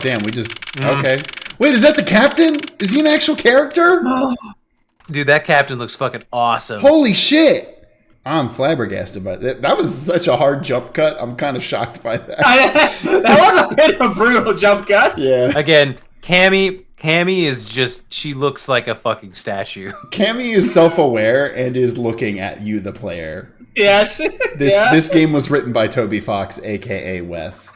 Damn, we just... Okay. Wait, is that the captain? Is he an actual character? Dude, that captain looks fucking awesome. Holy shit! I'm flabbergasted by that. That was such a hard jump cut. I'm kind of shocked by that. That was a bit of a brutal jump cut. Yeah. Again, Cammy is just... She looks like a fucking statue. Cammy is self-aware and is looking at you, the player. Yeah. This game was written by Toby Fox, a.k.a. Wes.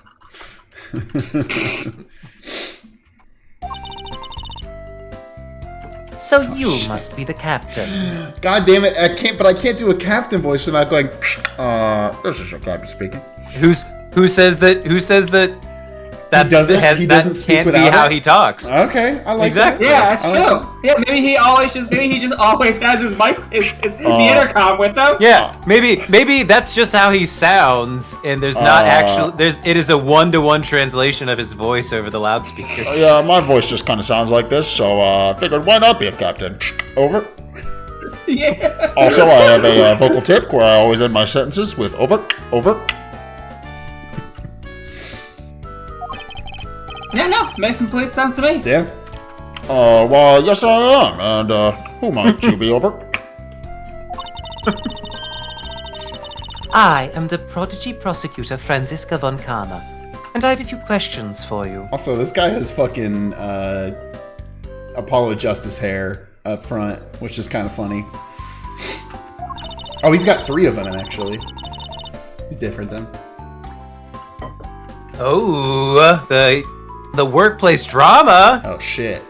So you must be the captain. God damn it! I can't do a captain voice without going. This is your captain speaking. Who says that? That he doesn't speak can't without be how it? he talks. Okay, I like Exactly. Yeah, that's I true. like Yeah, maybe he just always has his mic, the intercom with him. Yeah, maybe that's just how he sounds, and there's not it is a 1-to-1 translation of his voice over the loudspeaker. Yeah, my voice just kind of sounds like this, so I figured why not be a captain? Over. Yeah. Also, I have a vocal tip where I always end my sentences with over, over. Yeah, no, makes complete sense to me. Yeah. Well, yes I am, and who might you be over? I am the prodigy prosecutor Franziska von Karma, and I have a few questions for you. Also, this guy has fucking Apollo Justice hair up front, which is kind of funny. Oh, he's got 3 of them, actually. He's different, then. Oh, the workplace drama. Oh, shit.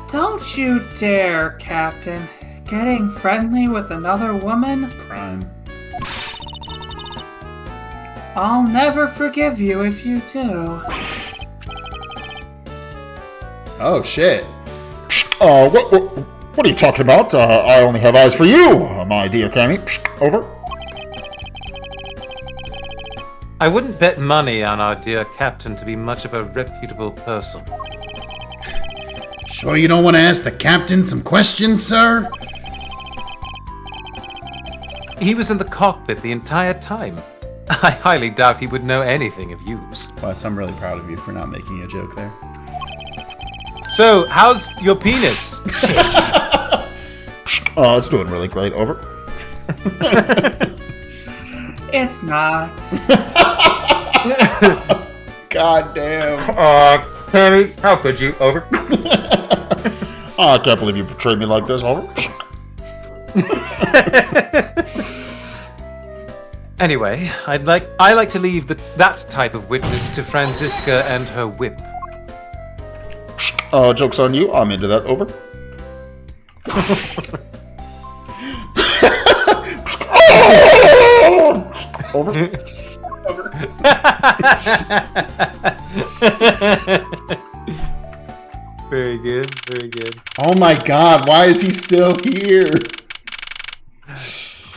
Don't you dare, Captain. Getting friendly with another woman? Crime. I'll never forgive you if you do. Oh, shit. What are you talking about? I only have eyes for you, my dear Cammy. Over. I wouldn't bet money on our dear captain to be much of a reputable person. Sure you don't want to ask the captain some questions, sir? He was in the cockpit the entire time. I highly doubt he would know anything of use. Wes, I'm really proud of you for not making a joke there. So, how's your penis? Shit. It's doing really great. Over. It's not. God damn. Tammy, how could you? Over. I can't believe you betrayed me like this. Over. Anyway, I like to leave that type of witness to Franziska and her whip. Joke's on you. I'm into that. Over. Over. Over. Very good, very good. Oh my god, why is he still here?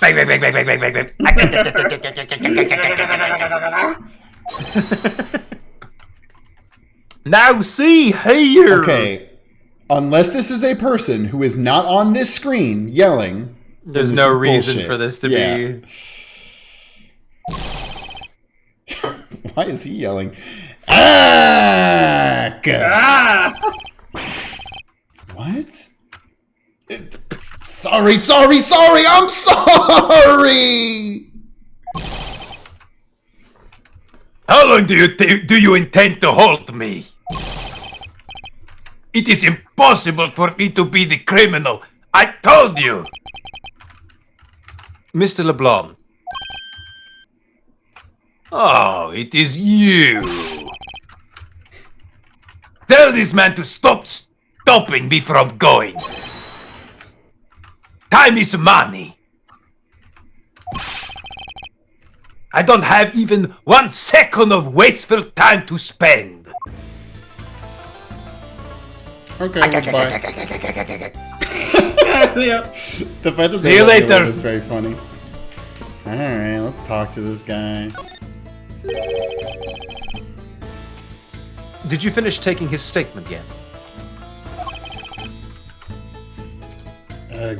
Bang, bang, bang, bang, bang, bang, bang, bang. Now see here! Okay, unless this is a person who is not on this screen yelling, There's this no is reason bullshit. for this to Yeah. be... Why is he yelling? Ah! Ah! What? Sorry, I'm sorry! How long do you intend to hold me? It is impossible for me to be the criminal. I told you! Mr. LeBlanc. Oh, it is you. Tell this man to stop stopping me from going. Time is money. I don't have even 1 second of wasteful time to spend. Okay, well, bye. Yeah, see ya. The fact that See you they let me later. live is very funny. Alright, let's talk to this guy. Did you finish taking his statement yet?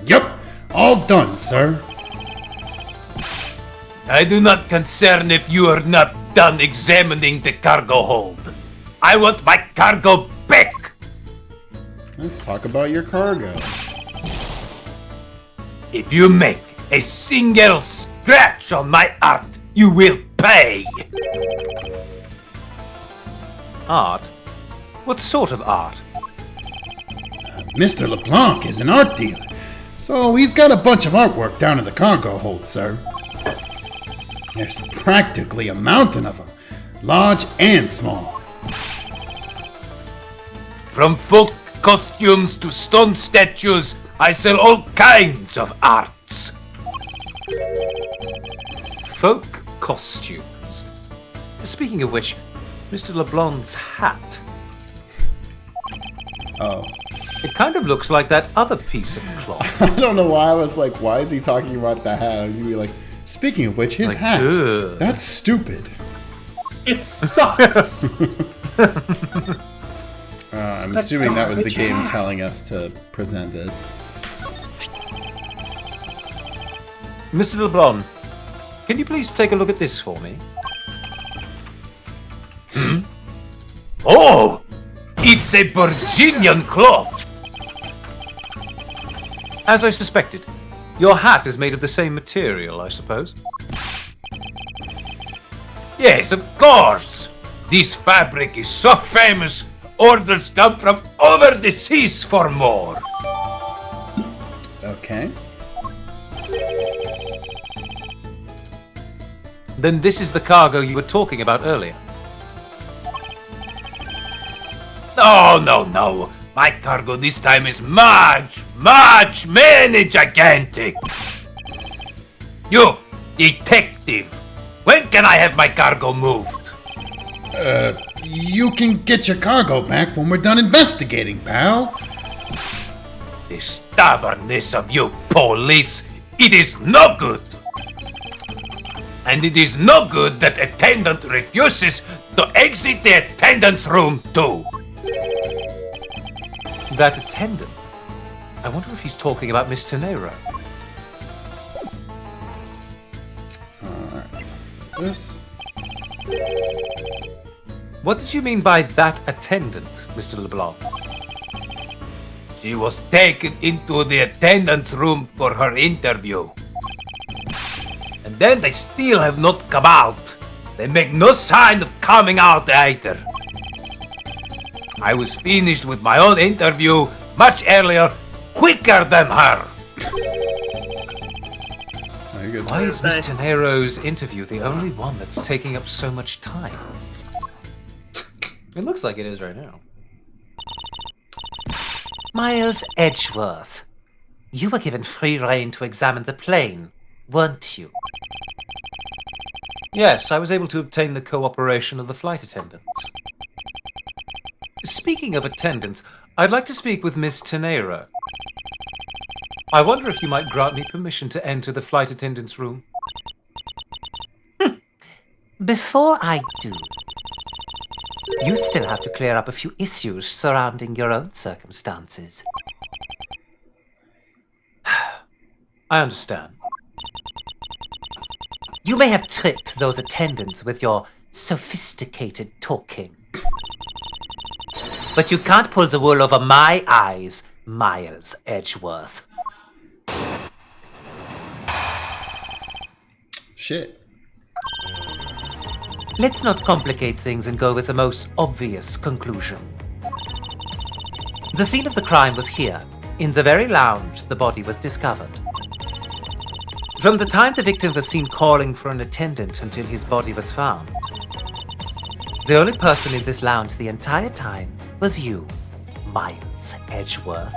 Yep, all done, sir. I do not concern if you are not done examining the cargo hold. I want my cargo back! Let's talk about your cargo. If you make a single scratch on my art, you will pay! Art? What sort of art? Mr. LeBlanc is an art dealer, so he's got a bunch of artwork down in the cargo hold, sir. There's practically a mountain of them, large and small. From folk costumes to stone statues, I sell all kinds of arts. Folk costumes. Speaking of which, Mr. LeBlanc's hat. Oh. It kind of looks like that other piece of cloth. I don't know why I was like, why is he talking about the hat? I was gonna be like, speaking of which, his Like, hat. ugh. That's stupid. It sucks. I'm assuming that was the game telling us to present this. Mr. LeBlanc, can you please take a look at this for me? Oh! It's a Borginian cloth! As I suspected, your hat is made of the same material, I suppose? Yes, of course! This fabric is so famous, orders come from over the seas for more! Okay. Then this is the cargo you were talking about earlier. Oh, no. My cargo this time is much, many gigantic. You, detective, when can I have my cargo moved? You can get your cargo back when we're done investigating, pal. The stubbornness of you police, it is no good. And it is no good that attendant refuses to exit the attendant's room too. That attendant? I wonder if he's talking about Miss Tenero. Alright. This. What did you mean by that attendant, Mr. LeBlanc? She was taken into the attendant's room for her interview. And then they still have not come out. They make no sign of coming out either. I was finished with my own interview much earlier, quicker than her. Very good. Why is Miss Tenero's interview the only one that's taking up so much time? It looks like it is right now. Miles Edgeworth, you were given free rein to examine the plane, weren't you? Yes, I was able to obtain the cooperation of the flight attendants. Speaking of attendants, I'd like to speak with Miss Tenero. I wonder if you might grant me permission to enter the flight attendant's room. Before I do, you still have to clear up a few issues surrounding your own circumstances. I understand. You may have tricked those attendants with your sophisticated talking. But you can't pull the wool over my eyes, Miles Edgeworth. Shit. Let's not complicate things and go with the most obvious conclusion. The scene of the crime was here, in the very lounge the body was discovered. From the time the victim was seen calling for an attendant until his body was found, the only person in this lounge the entire time was you, Miles Edgeworth.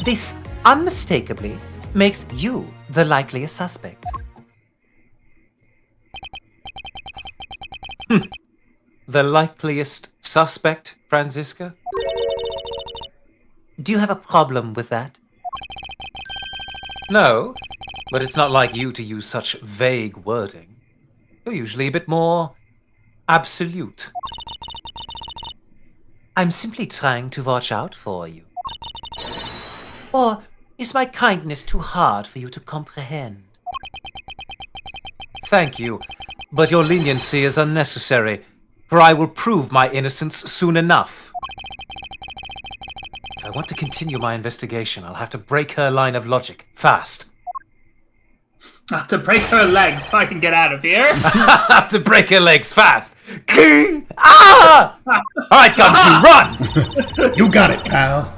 This unmistakably makes you the likeliest suspect. The likeliest suspect, Franziska? Do you have a problem with that? No, but it's not like you to use such vague wording. You're usually a bit more absolute. I'm simply trying to watch out for you. Or is my kindness too hard for you to comprehend? Thank you. But your leniency is unnecessary, for I will prove my innocence soon enough. If I want to continue my investigation, I'll have to break her line of logic fast. To break her legs so I can get out of here. To break her legs fast. King! Ah! Alright, Gumshoe, run! You got it, pal.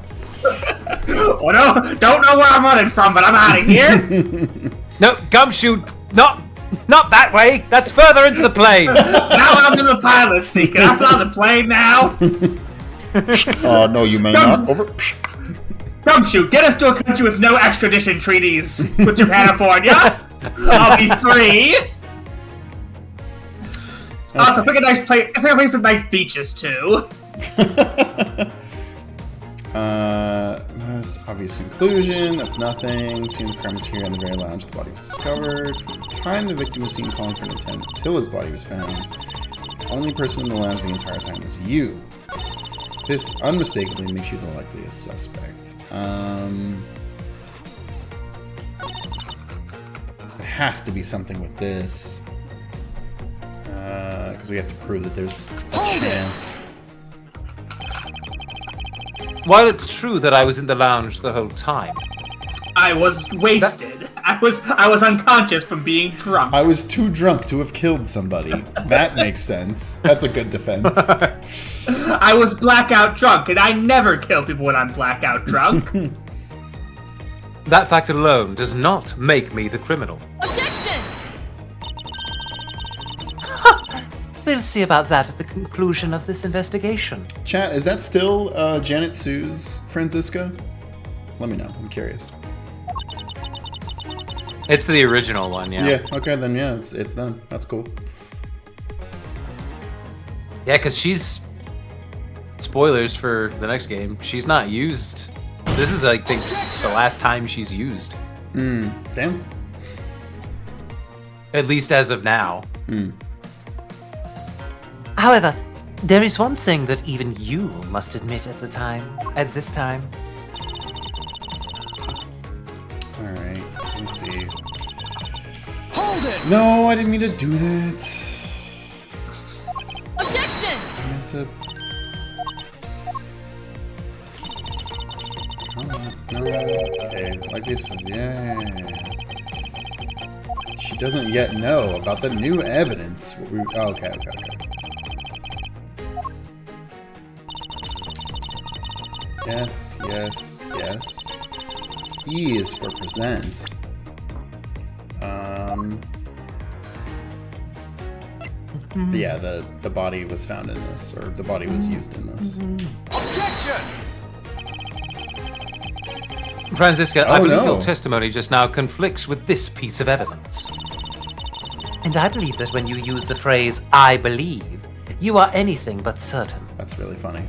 Oh, no, don't know where I'm running from, but I'm out of here. No, Gumshoe, not that way. That's further into the plane. Now I'm in the pilot seat. Can I fly the plane now? No, you may not. Over. Gumshoe, get us to a country with no extradition treaties with Japan. I'll be free. Also, pick a nice place. Pick a place with nice beaches too. Most obvious conclusion. That's nothing. Scene of the crime is here in the very lounge. The body was discovered. From the time the victim was seen calling for an attendant until his body was found, the only person in the lounge the entire time was you. This unmistakably makes you the likeliest suspect. There has to be something with this. Because we have to prove that there's a chance. While it's true that I was in the lounge the whole time, I was wasted. I was unconscious from being drunk. I was too drunk to have killed somebody. That makes sense. That's a good defense. I was blackout drunk, and I never kill people when I'm blackout drunk. that fact alone does not make me the criminal. Objection! We'll see about that at the conclusion of this investigation. Chat, is that still Janet Sue's Franziska? Let me know. I'm curious. It's the original one, yeah. Yeah, okay, then yeah, it's them. That's cool. Yeah, because she's... Spoilers for the next game. She's not used. This is, like, the last time she's used. Damn. At least as of now. However, there is one thing that even you must admit at this time. Alright, let me see. Hold it! No, I didn't mean to do that. Objection! I meant to... Come on. No, okay, like this one, yeah. She doesn't yet know about the new evidence. Okay. Yes. E is for present. Yeah, the body was found in this, or the body was used in this. Objection! Franziska, I believe no. your testimony just now conflicts with this piece of evidence. And I believe that when you use the phrase, I believe, you are anything but certain. That's really funny.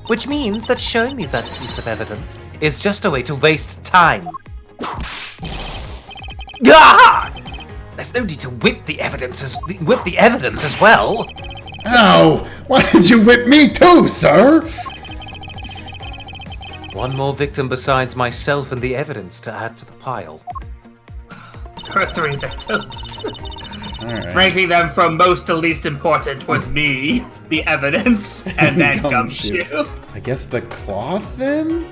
Which means that showing me that piece of evidence is just a way to waste time. Ah! There's no need to whip the evidence as well. Ow! Why did you whip me too, sir? One more victim besides myself and the evidence to add to the pile. Her 3 victims. Alright. Ranking them from most to least important was me, the evidence, and then Gumshoe. Gumshoe. I guess the cloth then?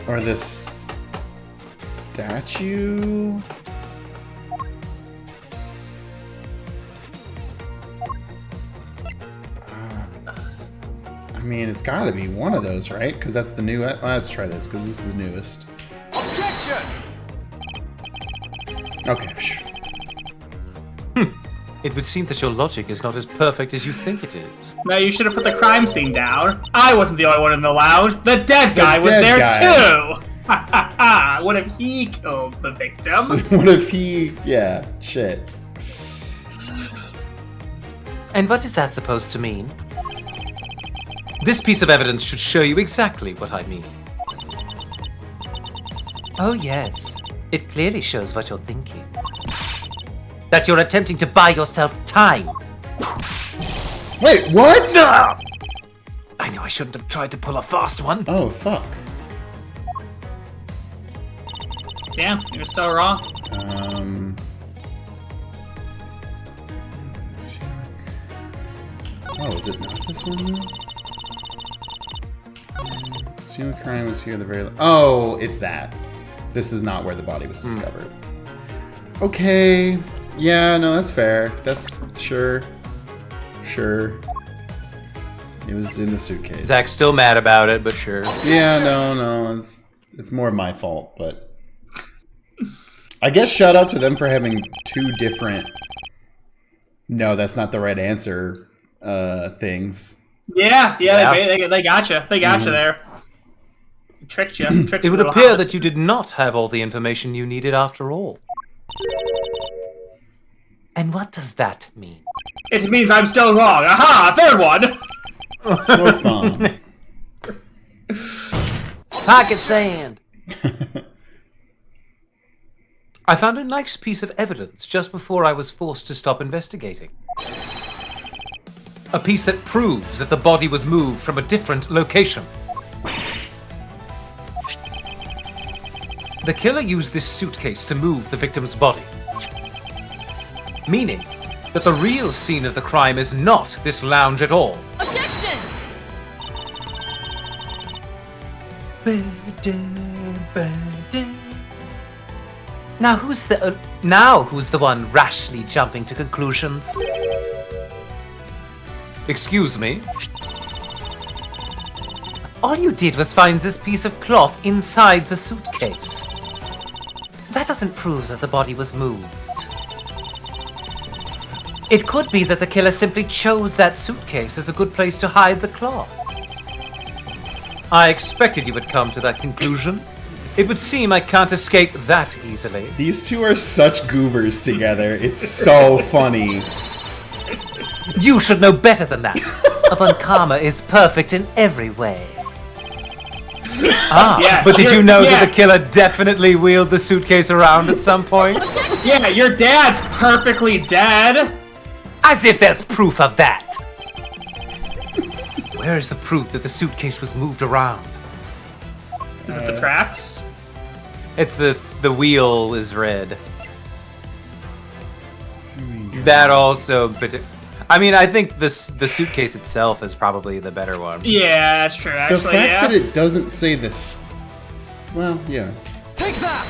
Or the statue? I mean, it's gotta be one of those, right? Because that's the new... let's try this, because this is the newest. Objection! Okay. It would seem that your logic is not as perfect as you think it is. No, you should have put the crime scene down. I wasn't the only one in the lounge. The dead guy was dead there guy. too. Ha ha ha! What if he killed the victim? What if he... Yeah, shit. And what is that supposed to mean? This piece of evidence should show you exactly what I mean. Oh yes, it clearly shows what you're thinking. That you're attempting to buy yourself time. Wait, what? I know I shouldn't have tried to pull a fast one. Oh, fuck. Damn, you're still wrong. Oh, is it not this one though? Assume the crime was here at the very... Oh, it's that. This is not where the body was discovered. Okay. Yeah, no, that's fair. That's... Sure. Sure. It was in the suitcase. Zach's still mad about it, but sure. Yeah, no. It's more my fault, but... I guess shout out to them for having two different... No, that's not the right answer things. Yeah. They gotcha. They gotcha there. Tricked you. It would appear that you did not have all the information you needed after all. And what does that mean? It means I'm still wrong. Aha! Third one! Smoke bomb. Pocket sand! I found a nice piece of evidence just before I was forced to stop investigating. A piece that proves that the body was moved from a different location. The killer used this suitcase to move the victim's body. Meaning that the real scene of the crime is not this lounge at all. Objection! Now who's the one rashly jumping to conclusions? Excuse me? All you did was find this piece of cloth inside the suitcase. That doesn't prove that the body was moved. It could be that the killer simply chose that suitcase as a good place to hide the cloth. I expected you would come to that conclusion. It would seem I can't escape that easily. These two are such goobers together. It's so funny. You should know better than that. Avon Karma is perfect in every way. Yeah, But did you know that the killer definitely wheeled the suitcase around at some point? Yeah, your dad's perfectly dead. As if there's proof of that. Where is the proof that the suitcase was moved around? Is it the tracks? It's the wheel is red. That also, but I mean, I think the suitcase itself is probably the better one. Yeah, that's true. Actually, The fact that it doesn't say the... Well, yeah. Take that!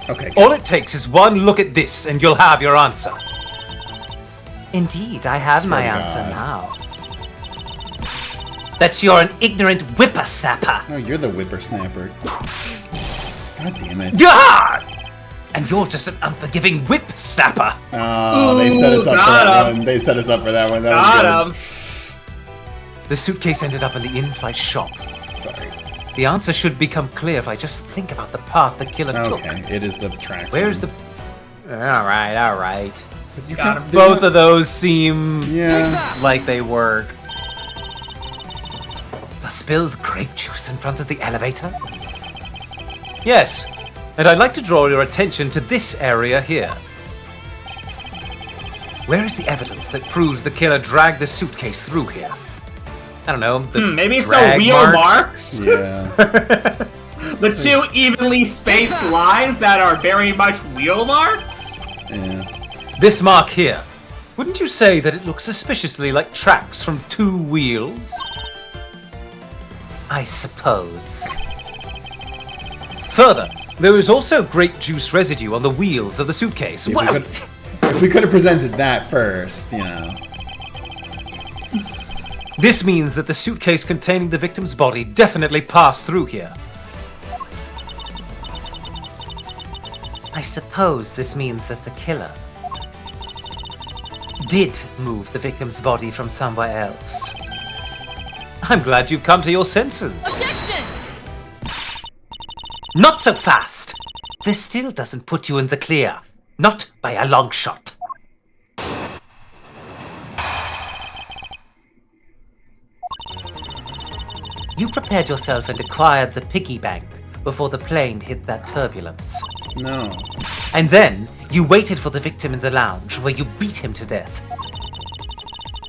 Okay. All it takes is one look at this, and you'll have your answer. Indeed, I have my Swear to answer God. now. That you're an ignorant whippersnapper. Oh, you're the whippersnapper. God damn it. Gah! And you're just an unforgiving whipsnapper. Oh, they set us up for got that him. one. They set us up for that one. That Got was him. The suitcase ended up in the in-flight shop. good. Sorry. The answer should become clear if I just think about the path the killer took. Okay, it is the tracks. Where's then. the... Alright. But you Got can- him. there's Both no- of those seem Yeah. like they work. The spilled grape juice in front of the elevator? Yes, and I'd like to draw your attention to this area here. Where is the evidence that proves the killer dragged the suitcase through here? I don't know. The Maybe it's the drag wheel marks. Yeah. The two evenly spaced lines that are very much wheel marks. Yeah. This mark here. Wouldn't you say that it looks suspiciously like tracks from two wheels? I suppose. Further, there is also grape juice residue on the wheels of the suitcase. If we could- If we could have presented that first, you know. This means that the suitcase containing the victim's body definitely passed through here. I suppose this means that the killer did move the victim's body from somewhere else. I'm glad you've come to your senses. Objection! Not so fast! This still doesn't put you in the clear. Not by a long shot. You prepared yourself and acquired the piggy bank before the plane hit that turbulence. No. And then you waited for the victim in the lounge where you beat him to death.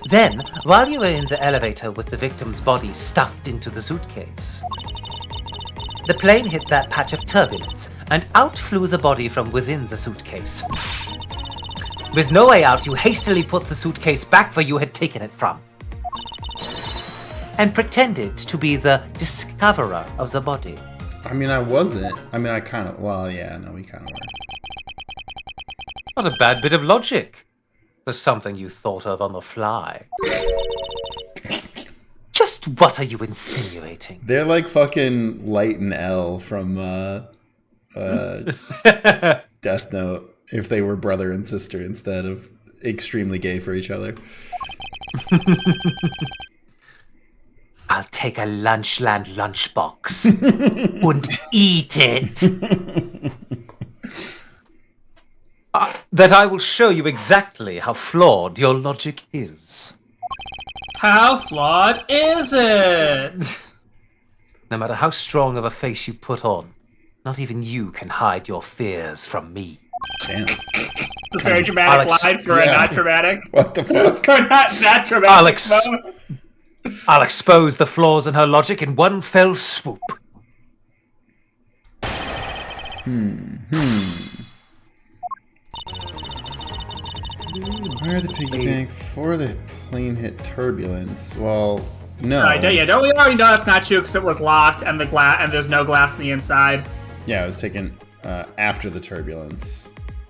Then, while you were in the elevator with the victim's body stuffed into the suitcase, The plane hit that patch of turbulence, and out flew the body from within the suitcase. With no way out, you hastily put the suitcase back where you had taken it from, and pretended to be the discoverer of the body. I mean, I wasn't. I mean, I kind of... Well, yeah, no, we kind of were. Not a bad bit of logic for something you thought of on the fly. Just what are you insinuating? They're like fucking Light and L from Death Note, if they were brother and sister instead of extremely gay for each other. I'll take a Lunchland lunchbox and eat it. That I will show you exactly how flawed your logic is. How flawed is it? No matter how strong of a face you put on, not even you can hide your fears from me. Damn. It's a very dramatic line for a not dramatic. What the fuck? For not dramatic moment. I'll expose the flaws in her logic in one fell swoop. Where the piggy bank for the plane hit turbulence? Well, no. Don't we already know that's not true because it was locked and the glass and there's no glass on the inside? Yeah, it was taken after the turbulence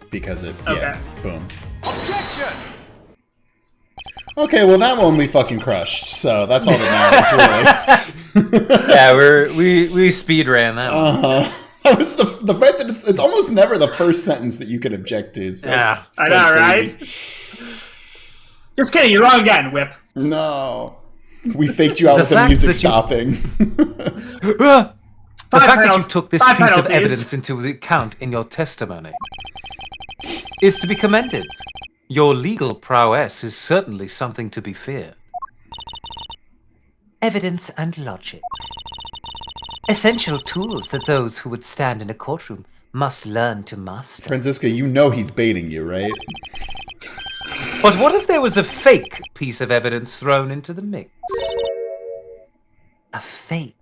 because it. Okay. Yeah, boom. Objection! Okay, well that one we fucking crushed, so that's all that matters, really. Yeah, we speed ran that one. That was the fact that it's almost never the first sentence that you can object to. So Yeah. it's I kinda know, crazy. right? Just kidding, you're wrong again, Whip. No. We faked you out with the fact music that you- stopping. The fact that you took this Five piece of penalties. evidence into account in your testimony is to be commended. Your legal prowess is certainly something to be feared. Evidence and logic. Essential tools that those who would stand in a courtroom must learn to master. Francisco, you know he's baiting you, right? But what if there was a fake piece of evidence thrown into the mix? A fake.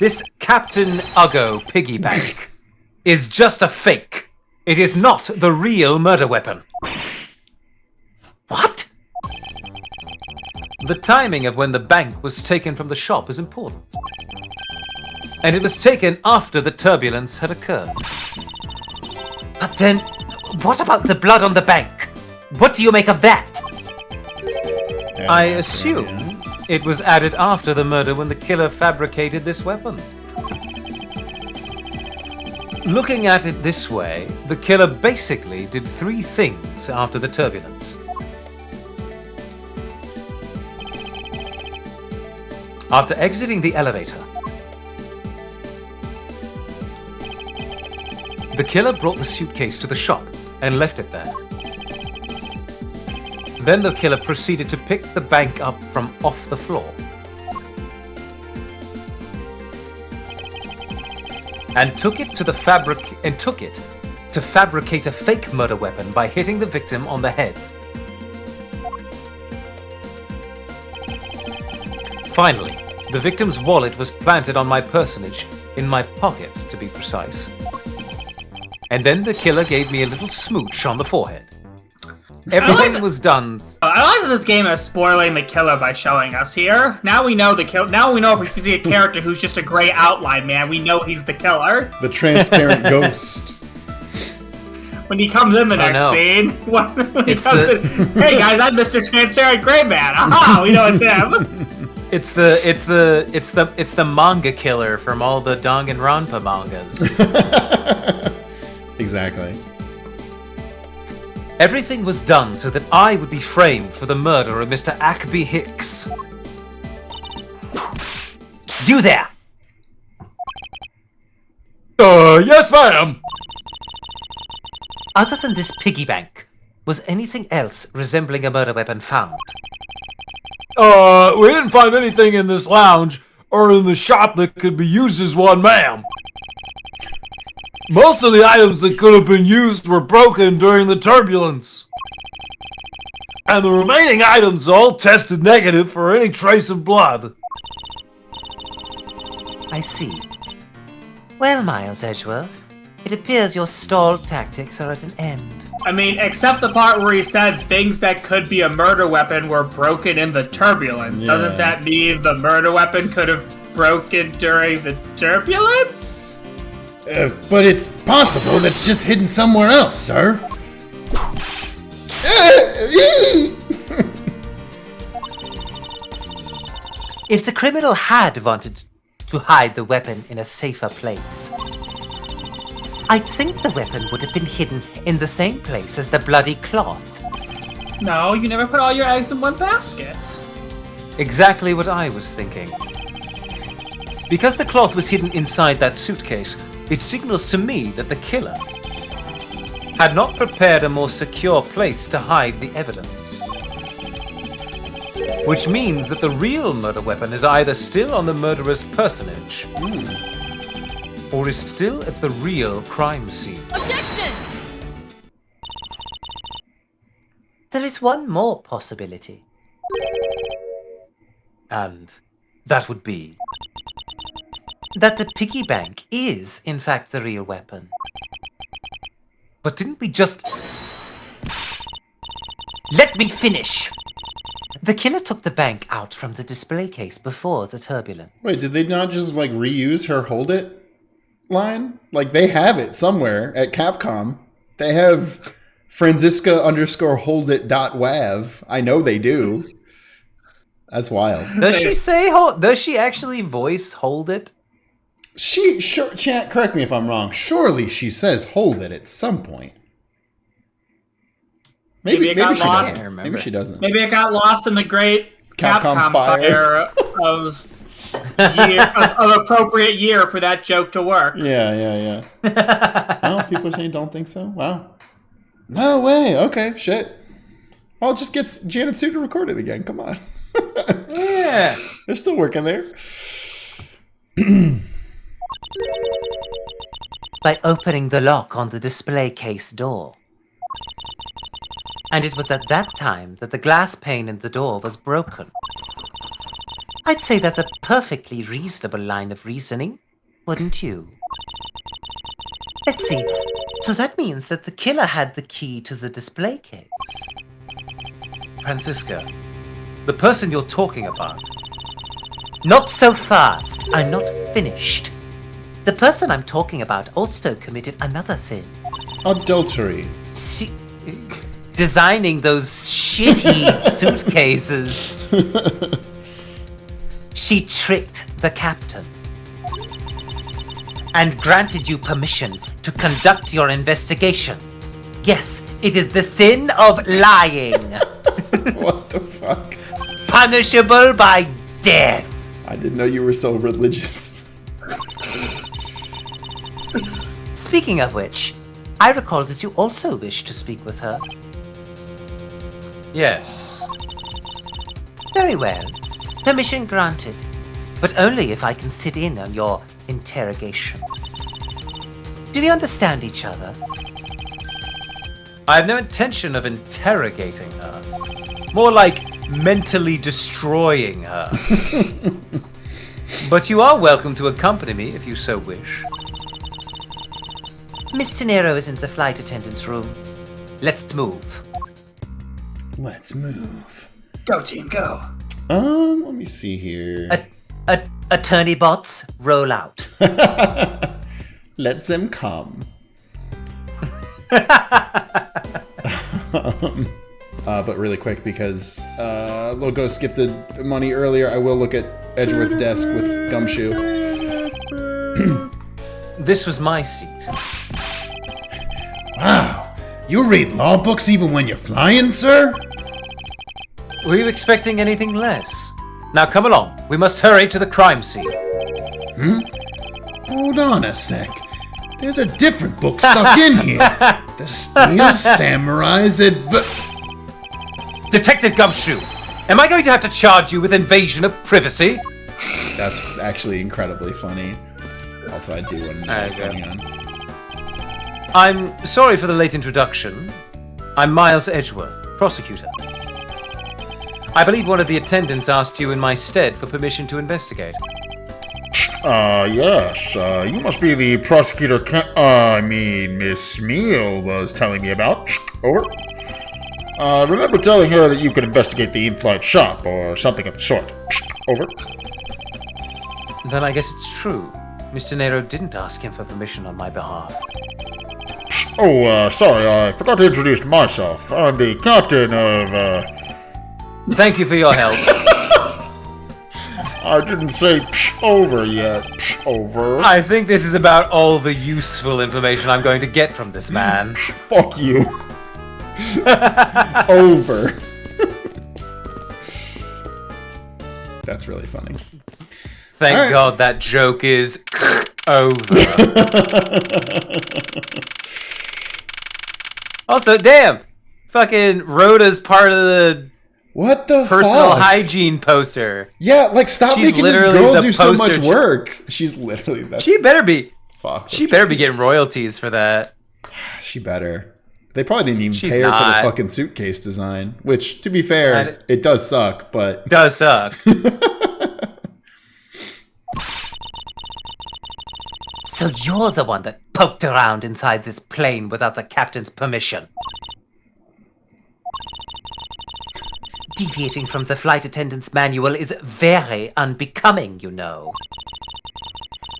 This Captain Uggo piggy bank is just a fake. It is not the real murder weapon. What? The timing of when the bank was taken from the shop is important. And it was taken after the turbulence had occurred. But then, what about the blood on the bank? What do you make of that? I assume it was added after the murder when the killer fabricated this weapon. Looking at it this way, the killer basically did three things after the turbulence. After exiting the elevator, the killer brought the suitcase to the shop and left it there. Then the killer proceeded to pick the bank up from off the floor and took it to fabricate a fake murder weapon by hitting the victim on the head. Finally, the victim's wallet was planted on my personage, in my pocket to be precise. And then the killer gave me a little smooch on the forehead. Everything was done. I like that this game is spoiling the killer by showing us here. Now we know the kill. Now we know if we see a character who's just a gray outline man, we know he's the killer. The transparent ghost. When he comes in the I next know. scene, when he It's comes in, hey guys, I'm Mr. Transparent Gray Man. Aha, we know it's him. It's the manga killer from all the Danganronpa mangas. Exactly. Everything was done so that I would be framed for the murder of Mr. Ackby Hicks. You there! Yes, ma'am. Other than this piggy bank, was anything else resembling a murder weapon found? We didn't find anything in this lounge or in the shop that could be used as one, ma'am. Most of the items that could have been used were broken during the turbulence. And the remaining items all tested negative for any trace of blood. I see. Well, Miles Edgeworth, it appears your stalled tactics are at an end. I mean, except the part where he said things that could be a murder weapon were broken in the turbulence. Yeah. Doesn't that mean the murder weapon could have broken during the turbulence? But it's possible that's just hidden somewhere else, sir. If the criminal had wanted to hide the weapon in a safer place, I think the weapon would have been hidden in the same place as the bloody cloth. No, you never put all your eggs in one basket. Exactly what I was thinking. Because the cloth was hidden inside that suitcase, it signals to me that the killer had not prepared a more secure place to hide the evidence. Which means that the real murder weapon is either still on the murderer's personage, or is still at the real crime scene. Objection! There is one more possibility. And that would be... That the piggy bank is, in fact, the real weapon. But didn't we just... Let me finish! The killer took the bank out from the display case before the turbulence. Wait, did they not just like reuse her hold it line? Like they have it somewhere at Capcom. They have Franziska_holdit.wav. I know they do. That's wild. Does she say... Does she actually voice hold it? Chat, correct me if I'm wrong. Surely she says hold it at some point. Maybe Maybe it got she lost. doesn't. Maybe she doesn't. Maybe it got lost in the great Capcom Capcom fire. of appropriate year for that joke to work. Yeah. Well, people are saying don't think so. Wow. No way. Okay, shit. I'll just get Janet Sue to record it again. Come on. Yeah. They're still working there. By opening the lock on the display case door. And it was at that time that the glass pane in the door was broken. I'd say that's a perfectly reasonable line of reasoning, wouldn't you? Let's see. So that means that the killer had the key to the display case. Franziska, the person you're talking about... Not so fast. I'm not finished. The person I'm talking about also committed another sin. Adultery. She... Designing those shitty suitcases. She tricked the captain and granted you permission to conduct your investigation. Yes, it is the sin of lying. What the fuck? Punishable by death. I didn't know you were so religious. Speaking of which, I recall that you also wish to speak with her. Yes. Very well. Permission granted. But only if I can sit in on your interrogation. Do we understand each other? I have no intention of interrogating her. More like mentally destroying her. But you are welcome to accompany me if you so wish. Miss Tenero is in the flight attendant's room. Let's move. Let's move. Go team, go. Let me see here. Attorney bots, roll out. Let them come. But really quick, because Little Ghost gifted money earlier, I will look at Edgeworth's desk with Gumshoe. This was my seat. Wow, you read law books even when you're flying, sir? Were you expecting anything less? Now come along. We must hurry to the crime scene. Hold on a sec. There's a different book stuck in here. The Steel Samurai's Detective Gumshoe, am I going to have to charge you with invasion of privacy? That's actually incredibly funny. Also, I do want to know what's going on. I'm sorry for the late introduction. I'm Miles Edgeworth, prosecutor. I believe one of the attendants asked you in my stead for permission to investigate. Yes. You must be the prosecutor Miss Meal was telling me about. Over. Remember telling her that you could investigate the in-flight shop or something of the sort. Over. Then I guess it's true. Mr. Nero didn't ask him for permission on my behalf. Oh, sorry, I forgot to introduce myself. I'm the captain of, Thank you for your help. I didn't say over yet. Over. I think this is about all the useful information I'm going to get from this man. Fuck you. Over. That's really funny. Thank All right. God that joke is over. Also, damn! Fucking Rhoda's part of the What the personal fuck? hygiene poster. Yeah, like stop She's making this literally girl the do so much poster work. She's literally that's She better be. fuck. She better be getting royalties for that. She better. They probably didn't even She's pay her for not. the fucking suitcase design, which, to be fair, it does suck, but Does suck. So you're the one that poked around inside this plane without the captain's permission. Deviating from the flight attendant's manual is very unbecoming, you know.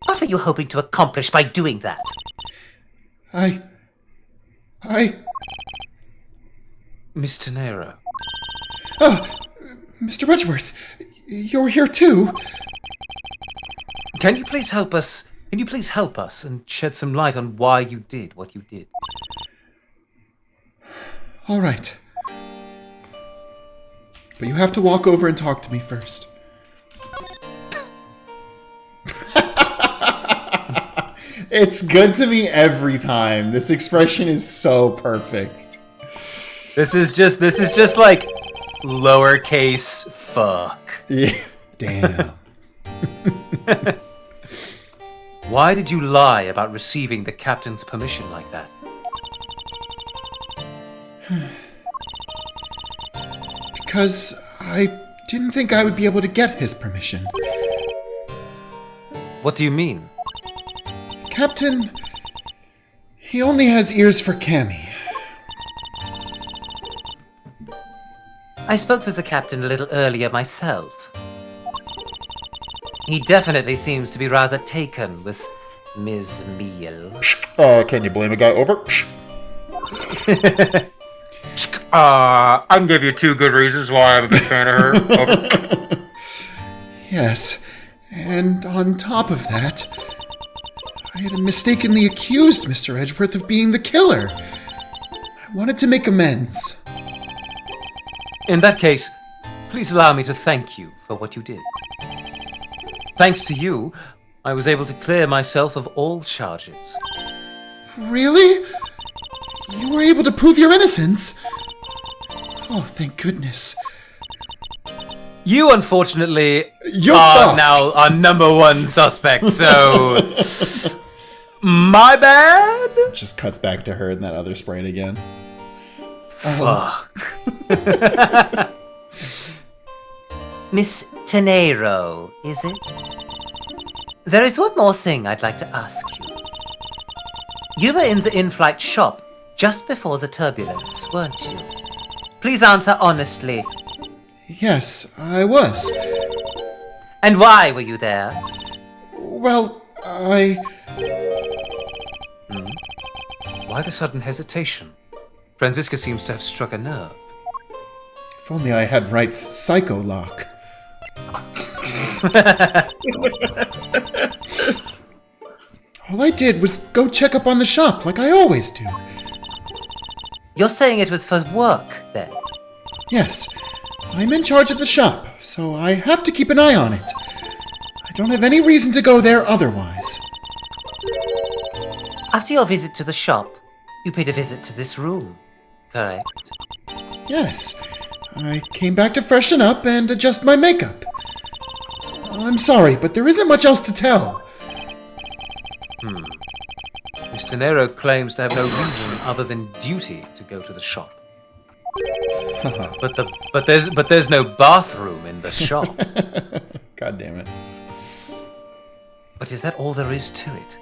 What were you hoping to accomplish by doing that? I Mr. Nero. Oh, Mr. Edgeworth, you're here too. Can you please help us? Can you please help us and shed some light on why you did what you did? All right. But you have to walk over and talk to me first. It's good to me every time. This expression is so perfect. This is just like lowercase fuck. Yeah. Damn. Why did you lie about receiving the captain's permission like that? Because I didn't think I would be able to get his permission. What do you mean? Captain, he only has ears for Cammy. I spoke with the captain a little earlier myself. He definitely seems to be rather taken with Ms. Meal. Can you blame a guy over? I can give you 2 good reasons why I'm a big fan of her. Over. Yes, and on top of that, I had mistakenly accused Mr. Edgeworth of being the killer. I wanted to make amends. In that case, please allow me to thank you for what you did. Thanks to you, I was able to clear myself of all charges. Really? You were able to prove your innocence? Oh, thank goodness. You, unfortunately, You're are fucked. now our number 1 suspect, so... my bad? Just cuts back to her in that other sprite again. Fuck. Miss Tenero, is it? There is one more thing I'd like to ask you. You were in the in-flight shop just before the turbulence, weren't you? Please answer honestly. Yes, I was. And why were you there? Well, Why the sudden hesitation? Franziska seems to have struck a nerve. If only I had Wright's psycho lock. All I did was go check up on the shop like I always do. You're saying it was for work, then? Yes, I'm in charge of the shop, so I have to keep an eye on it. I don't have any reason to go there otherwise. After your visit to the shop, you paid a visit to this room, correct? Yes, I came back to freshen up and adjust my makeup. I'm sorry, but there isn't much else to tell. Mr. Nero claims to have no reason other than duty to go to the shop. But there's no bathroom in the shop. God damn it. But is that all there is to it?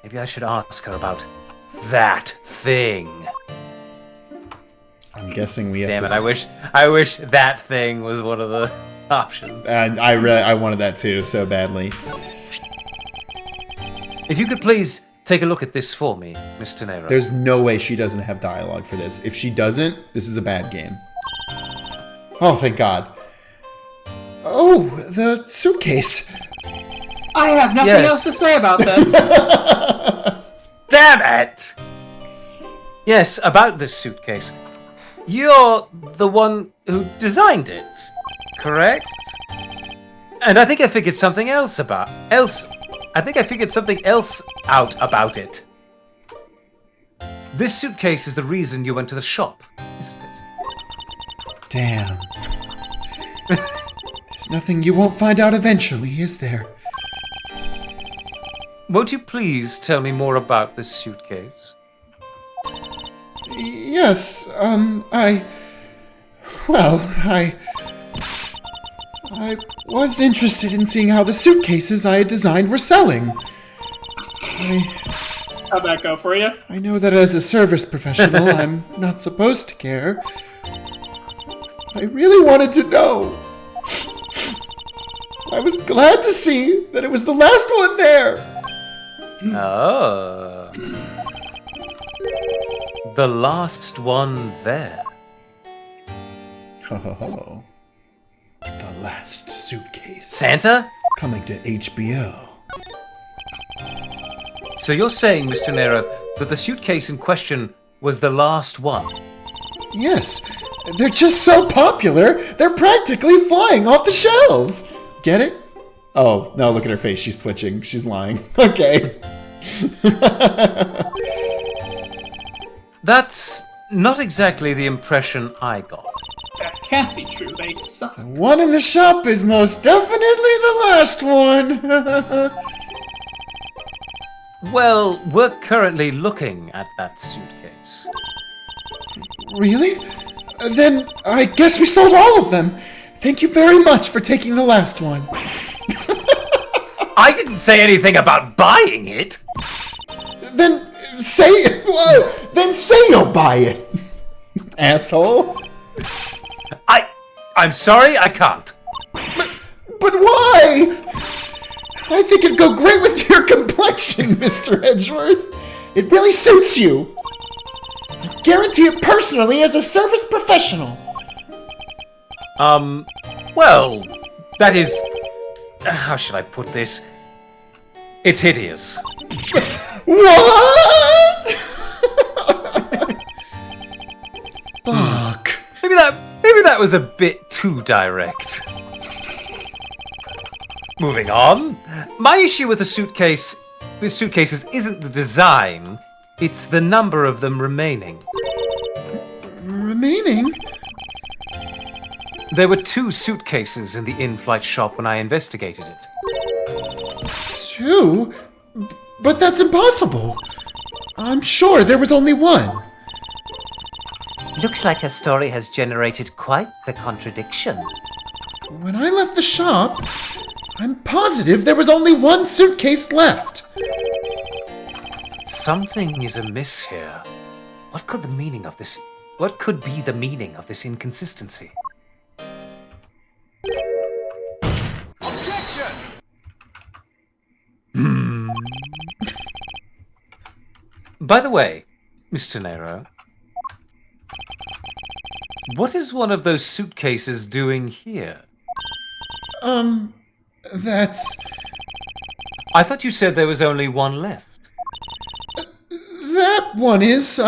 Maybe I should ask her about that thing. I'm guessing we have Damn to... it, I wish that thing was one of the options. And I wanted that too, so badly. If you could please take a look at this for me, Mr. Nero. There's no way she doesn't have dialogue for this. If she doesn't, this is a bad game. Oh, thank God. Oh, the suitcase. I have nothing else to say about this. Damn it! Yes, about this suitcase. You're the one who designed it, correct? And I think I figured something else out about it. This suitcase is the reason you went to the shop, isn't it? Damn. There's nothing you won't find out eventually, is there? Won't you please tell me more about this suitcase? Yes, I was interested in seeing how the suitcases I had designed were selling. How'd that go for you? I know that as a service professional, I'm not supposed to care. I really wanted to know. I was glad to see that it was the last one there. Oh. The last one there. Ho ho ho. The last suitcase. Santa? Coming to HBO. So you're saying, Mr. Nero, that the suitcase in question was the last one? Yes, they're just so popular, they're practically flying off the shelves. Get it? Oh, no, look at her face. She's twitching. She's lying. Okay. That's not exactly the impression I got. That can't be true. They suck. The one in the shop is most definitely the last one. Well, we're currently looking at that suitcase. Really? Then I guess we sold all of them. Thank you very much for taking the last one. I didn't say anything about buying it! Then say you'll buy it. Asshole. I'm sorry, I can't. But why? I think it'd go great with your complexion, Mr. Edgeworth. It really suits you. I guarantee it personally as a service professional. Well, that is... How should I put this? It's hideous. What? Fuck. Maybe that was a bit too direct. Moving on. My issue with suitcases isn't the design, it's the number of them remaining. Remaining? There were 2 suitcases in the in-flight shop when I investigated it. 2? But that's impossible. I'm sure there was only one. Looks like her story has generated quite the contradiction. When I left the shop, I'm positive there was only one suitcase left. Something is amiss here. What could be the meaning of this inconsistency? Objection! By the way, Mr. Nero, what is one of those suitcases doing here? That's... I thought you said there was only one left. That one is,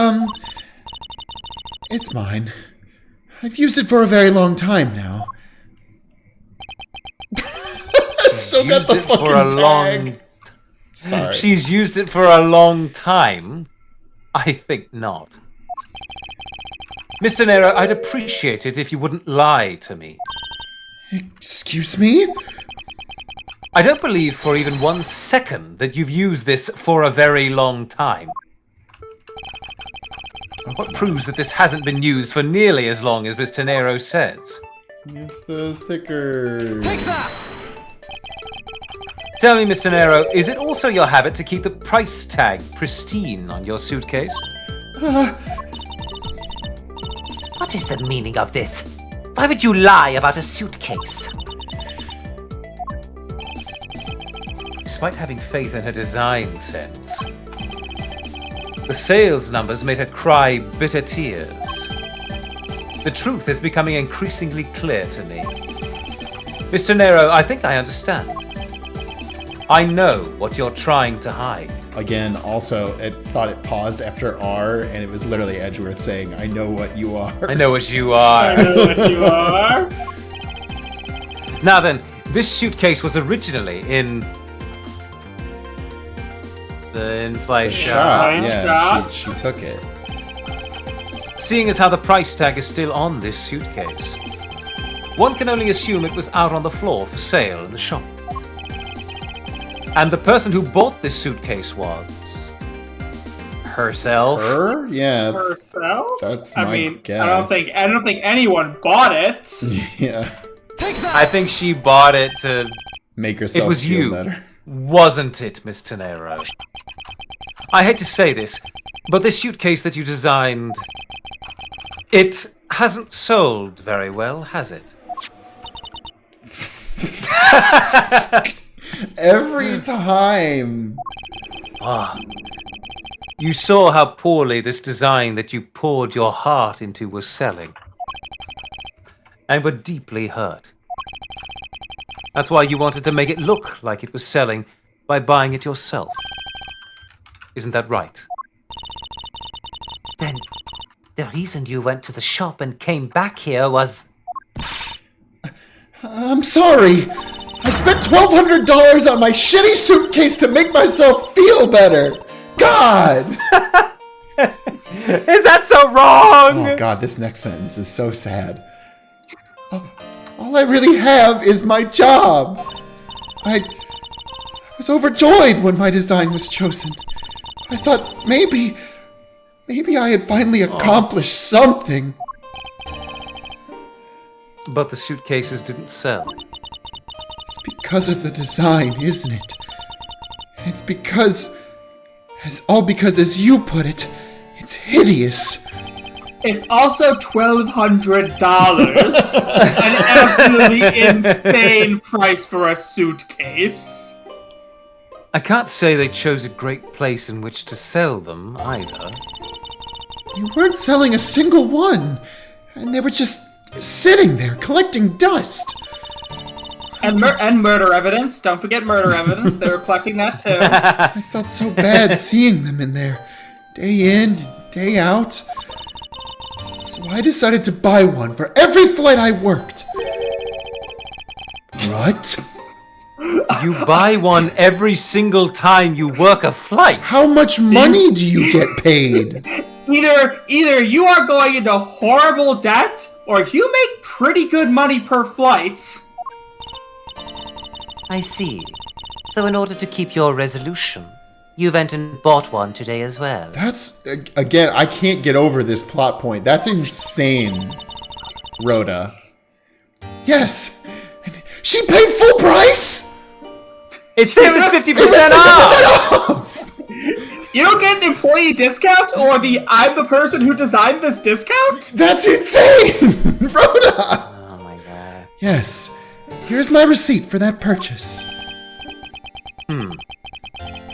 it's mine. I've used it for a very long time now. Still got the fucking tag. Sorry. She's used it for a long time? I think not. Mr. Nero, I'd appreciate it if you wouldn't lie to me. Excuse me? I don't believe for even 1 second that you've used this for a very long time. What proves that this hasn't been used for nearly as long as Mr. Nero says? It's the stickers. Take that! Tell me, Mr. Nero, is it also your habit to keep the price tag pristine on your suitcase? What is the meaning of this? Why would you lie about a suitcase? Despite having faith in her design sense, the sales numbers made her cry bitter tears. The truth is becoming increasingly clear to me. Mr. Nero, I think I understand. I know what you're trying to hide. Again, also, it thought it paused after R, and it was literally Edgeworth saying, I know what you are. I know what you are. I know what you are. Now then, this suitcase was originally in the in-flight The shop. shop, Shop. yeah, she took it. Seeing as how the price tag is still on this suitcase, one can only assume it was out on the floor for sale in the shop. And the person who bought this suitcase was herself. Her? Yeah, Herself? that's I my mean, guess. I don't think anyone bought it. Yeah, Take that! I think she bought it to... make herself It was feel you, better. wasn't it, Mr. Nero? I hate to say this, but this suitcase that you designed, it hasn't sold very well, has it? Every time. Ah, you saw how poorly this design that you poured your heart into was selling, and were deeply hurt. That's why you wanted to make it look like it was selling by buying it yourself. Isn't that right? Then, the reason you went to the shop and came back here was... I'm sorry. I spent $1,200 on my shitty suitcase to make myself feel better. God! Is that so wrong? Oh God, this next sentence is so sad. All I really have is my job. I was overjoyed when my design was chosen. I thought maybe I had finally accomplished something. But the suitcases didn't sell. It's because of the design, isn't it? It's because, as you put it, it's hideous. It's also $1,200. An absolutely insane price for a suitcase. I can't say they chose a great place in which to sell them, either. You weren't selling a single one, and they were just sitting there collecting dust. And murder evidence. Don't forget murder evidence. They were collecting that too. I felt so bad seeing them in there, day in, day out. So I decided to buy one for every flight I worked. What? You buy one every single time you work a flight. How much money do you get paid? Either you are going into horrible debt, or you make pretty good money per flight. I see. So in order to keep your resolution, you went and bought one today as well. That's, again, I can't get over this plot point. That's insane, Rhoda. Yes! She paid full price?! It was 50% off! You don't get an employee discount, or I'm the person who designed this discount? That's insane! Rhoda! Oh my god. Yes. Here's my receipt for that purchase.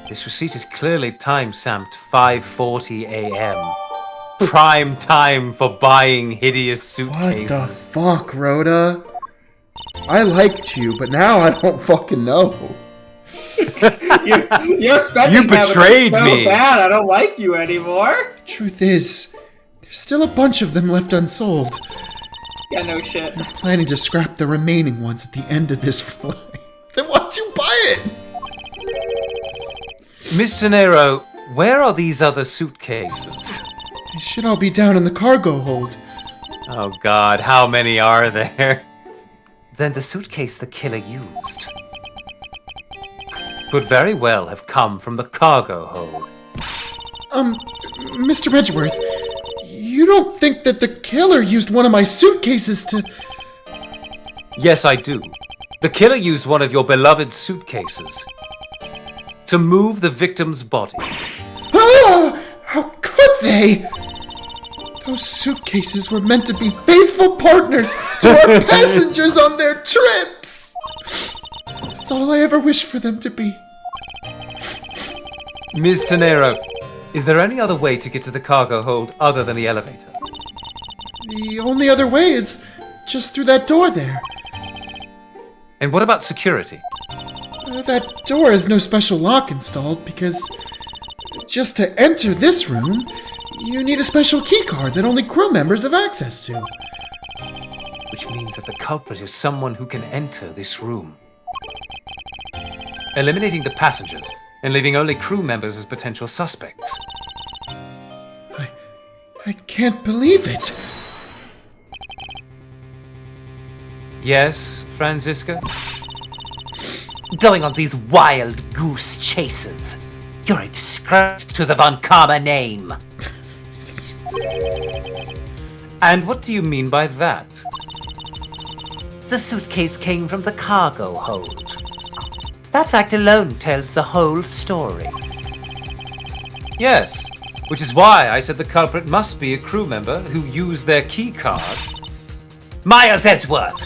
This receipt is clearly time-stamped 5:40 a.m. Prime time for buying hideous What suitcases. the fuck, Rhoda? I liked you, but now I don't fucking know. Your spending You habits are betrayed so me. bad, I don't like you anymore. Truth is, there's still a bunch of them left unsold. Yeah, no shit. Planning to scrap the remaining ones at the end of this flight. Then why'd you buy it? Mr. Nero, where are these other suitcases? They should all be down in the cargo hold. Oh god, how many are there? Then the suitcase the killer used. Could very well have come from the cargo hold. Mr. Edgeworth, you don't think that the killer used one of my suitcases to... Yes, I do. The killer used one of your beloved suitcases to move the victim's body. Ah! How could they? Those suitcases were meant to be faithful partners to our passengers on their trips. That's all I ever wished for them to be. Ms. Tenero, is there any other way to get to the cargo hold other than the elevator? The only other way is just through that door there. And what about security? That door has no special lock installed because just to enter this room, you need a special keycard that only crew members have access to. Which means that the culprit is someone who can enter this room. Eliminating the passengers and leaving only crew members as potential suspects. I can't believe it. Yes, Franziska? Going on these wild goose chases. You're a disgrace to the Von Karma name. And what do you mean by that? The suitcase came from the cargo hold. That fact alone tells the whole story. Yes, which is why I said the culprit must be a crew member who used their key card. Miles Edgeworth!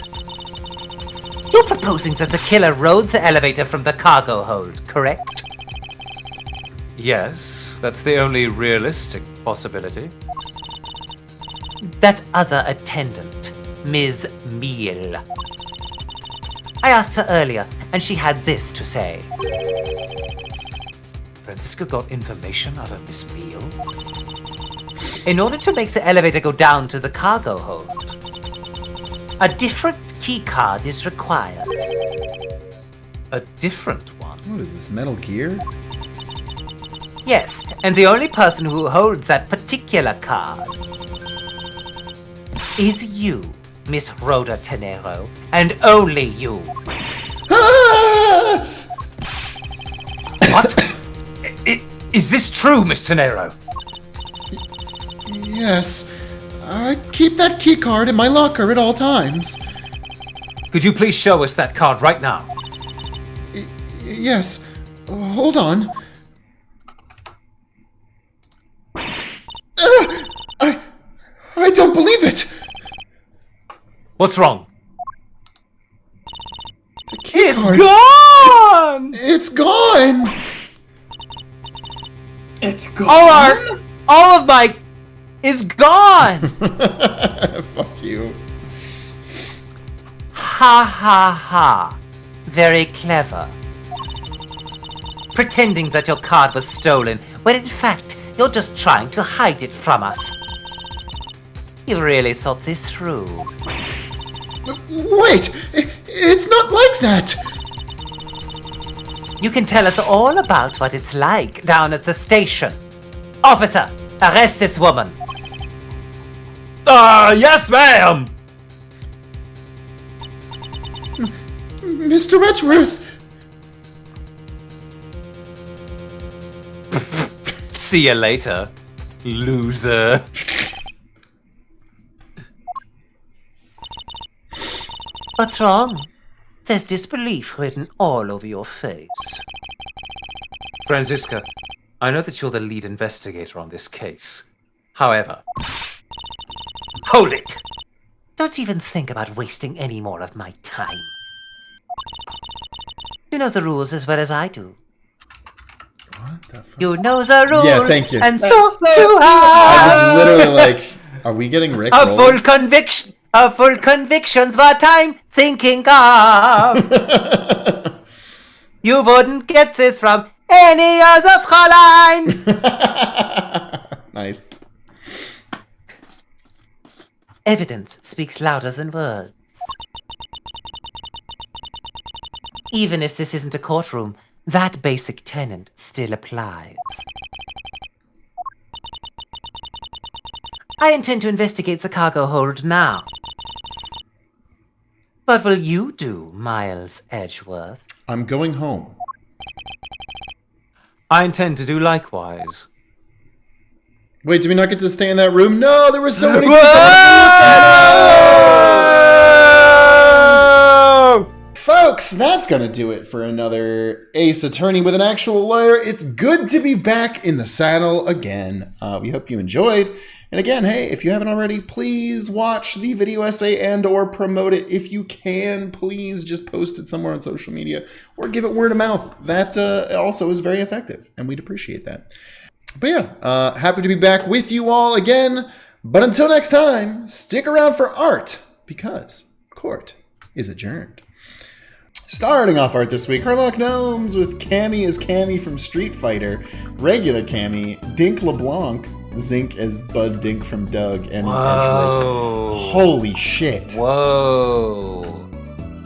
You're proposing that the killer rode the elevator from the cargo hold, correct? Yes, that's the only realistic possibility. That other attendant, Ms. Meal. I asked her earlier, and she had this to say. Franziska got information out of Miss Meal? In order to make the elevator go down to the cargo hold, a different key card is required. A different one? What is this, Metal Gear? Yes, and the only person who holds that particular card is you, Miss Rhoda Tenero, and only you. Ah! What? Is this true, Miss Tenero? Yes. I keep that keycard in my locker at all times. Could you please show us that card right now? Yes. Hold on. I don't believe it! What's wrong? The keycard. Gone! It's gone! It's gone. All of my is gone! Fuck you. Ha ha ha. Very clever. Pretending that your card was stolen, when in fact you're just trying to hide it from us. You really thought this through. Wait! It's not like that! You can tell us all about what it's like down at the station. Officer, arrest this woman. Yes, ma'am! Mr. Edgeworth! See you later, loser. What's wrong? There's disbelief written all over your face. Franziska, I know that you're the lead investigator on this case. However... Hold it! Don't even think about wasting any more of my time. You know the rules as well as I do. What the fuck? You know the rules, Yeah, thank you. and so That's so do I I. was literally like, are we getting Rick A full conviction's what I'm thinking of. You wouldn't get this from any other Fräulein. Nice. Evidence speaks louder than words. Even if this isn't a courtroom, that basic tenet still applies. I intend to investigate the cargo hold now. What will you do, Miles Edgeworth? I'm going home. I intend to do likewise. Wait, do we not get to stay in that room? No, there were so many Whoa! things I Folks, that's going to do it for another Ace Attorney with an actual lawyer. It's good to be back in the saddle again. We hope you enjoyed. And again, hey, if you haven't already, please watch the video essay and or promote it. If you can, please just post it somewhere on social media or give it word of mouth. That also is very effective, and we'd appreciate that. But yeah, happy to be back with you all again. But until next time, stick around for art, because court is adjourned. Starting off art this week, Harlock Gnomes with Cammy as Cammy from Street Fighter, regular Cammy, Dink LeBlanc, Zinc as Bud Dink from Doug, and Edgeworth. Holy shit. Whoa.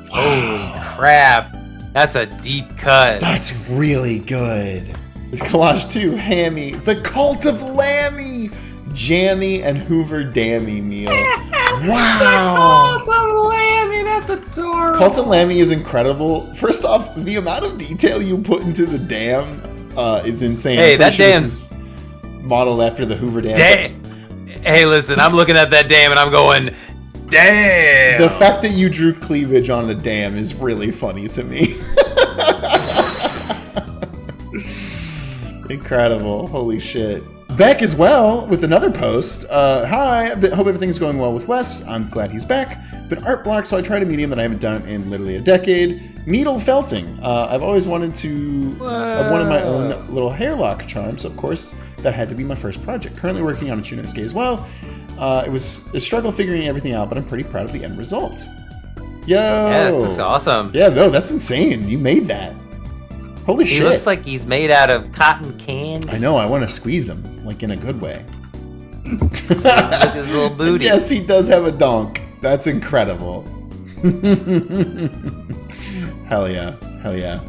Holy crap. That's a deep cut. That's really good. With Collage 2, Hammy, The Cult of Lammy, Jammy, and Hoover Dammy meal. Wow. Cult of Lammy, that's adorable. Cult of Lammy is incredible. First off, the amount of detail you put into the dam is insane. Hey, that dam's modeled after the Hoover Dam. Hey, listen, I'm looking at that dam and I'm going, damn. The fact that you drew cleavage on the dam is really funny to me. Incredible. Holy shit. Beck as well with another post. Hi, hope everything's going well with Wes. I'm glad he's back. Been art blocked, so I tried a medium that I haven't done in literally a decade. Needle felting. I've always wanted to have one of my own little hairlock charms. Of course, that had to be my first project. Currently working on a Chunosuke as well. It was a struggle figuring everything out, but I'm pretty proud of the end result. Yo! Yeah, this looks awesome. Yeah, no, that's insane. You made that. Holy shit. He looks like he's made out of cotton candy. I know, I want to squeeze him, like in a good way. Look at his little booty. Yes, he does have a donk. That's incredible. Hell yeah, hell yeah.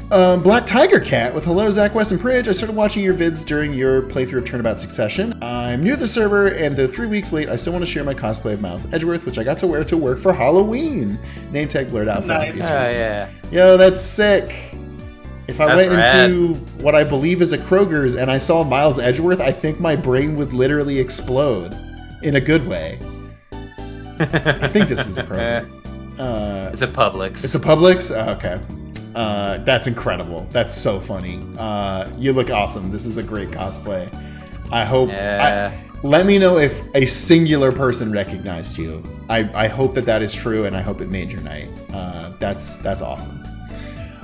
Black Tiger Cat with hello, Zach, Wes, and Pridge. I started watching your vids during your playthrough of Turnabout Succession. I'm new to the server, and though 3 weeks late, I still want to share my cosplay of Miles Edgeworth, which I got to wear to work for Halloween. Name tag blurred out for obvious reasons. Yeah. Yo, that's sick. If I That's went rad. into what I believe is a Kroger's and I saw Miles Edgeworth, I think my brain would literally explode in a good way. I think this is a Kroger. It's a Publix. It's a Publix? Oh, okay. That's incredible. That's so funny. You look awesome. This is a great cosplay. I hope... Yeah. Let me know if a singular person recognized you. I hope that is true, and I hope it made your night. That's awesome.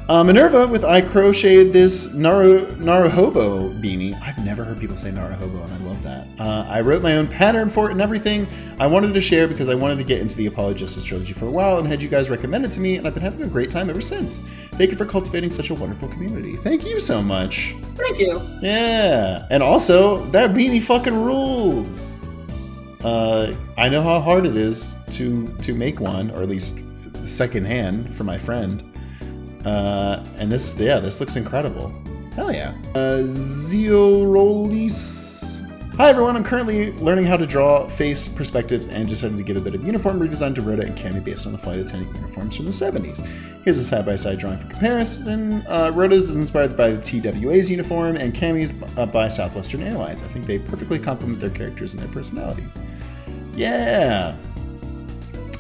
Minerva with I crocheted this Naruhobo beanie. I've never heard people say Naruhobo, and I love that. I wrote my own pattern for it and everything. I wanted to share because I wanted to get into the Apollo Justice trilogy for a while and had you guys recommend it to me, and I've been having a great time ever since. Thank you for cultivating such a wonderful community. Thank you so much. Thank you. Yeah, and also, that beanie fucking rules. I know how hard it is to make one, or at least second hand for my friend. And this looks incredible. Hell yeah. Zeorolis. Hi everyone, I'm currently learning how to draw face perspectives and decided to give a bit of uniform redesign to Rhoda and Cammy based on the flight attendant uniforms from the 70s. Here's a side-by-side drawing for comparison. Rhoda's is inspired by the TWA's uniform and Cammy's by Southwestern Airlines. I think they perfectly complement their characters and their personalities. Yeah.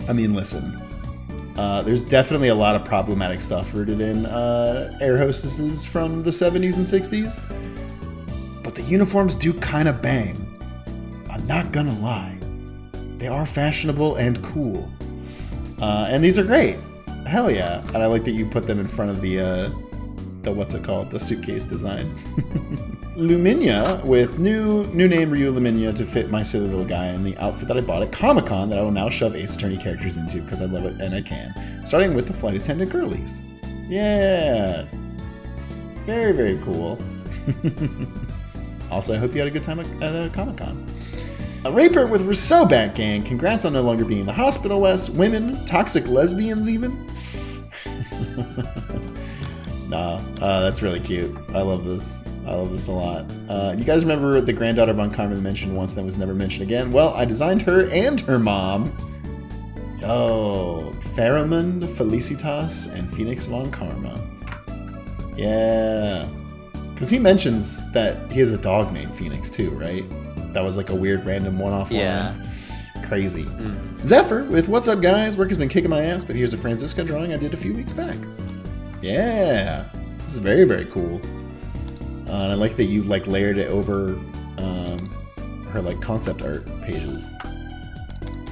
I mean, listen. There's definitely a lot of problematic stuff rooted in air hostesses from the 70s and 60s. But the uniforms do kind of bang. I'm not gonna lie. They are fashionable and cool. And these are great. Hell yeah. And I like that you put them in front of the what's it called? The suitcase design. Luminia with new name Ryu Luminia to fit my silly little guy in the outfit that I bought at Comic-Con that I will now shove Ace Attorney characters into because I love it and I can. Starting with the flight attendant girlies. Yeah. Very, very cool. Also, I hope you had a good time at Comic-Con. Raper with Rousseau Bat Gang. Congrats on no longer being in the hospital, Wes. Women, toxic lesbians even. Nah, that's really cute. I love this. I love this a lot. You guys remember the granddaughter von Karma mentioned once that was never mentioned again? Well, I designed her and her mom. Oh, Pheromond, Felicitas, and Phoenix von Karma. Yeah. Because he mentions that he has a dog named Phoenix too, right? That was like a weird random one-off line. Yeah. Crazy. Zephyr with What's Up Guys? Work has been kicking my ass, but here's a Francisca drawing I did a few weeks back. Yeah. This is very, very cool. And I like that you like layered it over her like concept art pages.